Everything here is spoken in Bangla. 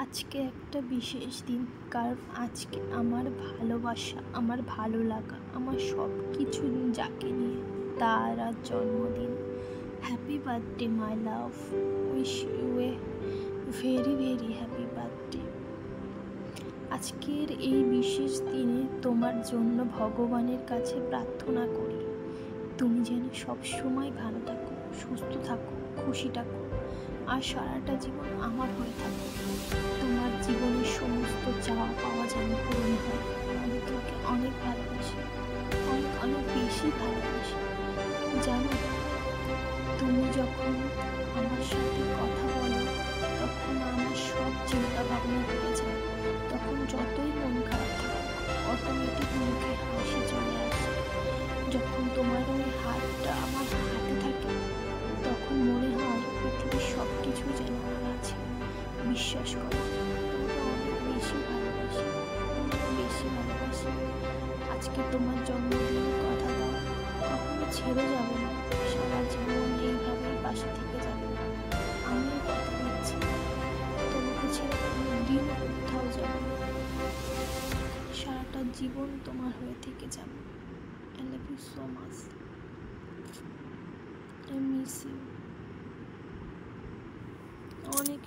আজকে একটা বিশেষ দিন, কারণ আজকে আমার ভালোবাসা, আমার ভালো লাগা, আমার সব কিছু যাকে নিয়ে, তার আজ জন্মদিন। Happy birthday my love, wish you a very very happy birthday. আজকের এই বিশেষ দিনে তোমার জন্য ভগবানের কাছে প্রার্থনা করি, তুমি যেন সবসময় ভালো থাকো, সুস্থ থাকো, খুশি থাকো, আর সারাটা জীবন আমার হয়ে থাকো। তোমার জীবনের সমস্ত চাওয়া পাওয়া যেন পূরণ হয়। আমি তোকে অনেক ভালোবাসি, অনেক অনেক বেশি ভালোবাসি। জানো, তুমি যখন আমার সাথে কথা বলো, তখন আমার সব চিন্তা ভাবনা ভুলে যায়। তখন যতই মন খারাপ থাকে, অটোমেটিক মুখে হাসি চলে আসে। যখন তোমার ওই হাতটা আমার হাতে থাকে, তখন মনে হয় পৃথিবীর সব কিছু যেন আমার আছে। বিশ্বাস করো, তোমাকে অনেক বেশি ভালোবাসি, অনেক বেশি ভালোবাসি। আজকে তোমার জন্মদিন, কথা দাও কখনো ছেড়ে যাবে না, সারা জীবন এইভাবেই পাশে থেকে যাবে। আমিও কথা দিচ্ছি, তোমাকে ছেড়ে কোনোদিনও কোথাও যাবে না, সারাটা জীবন তোমার হয়ে থেকে যাবে। I love you so much. I miss you. অনেক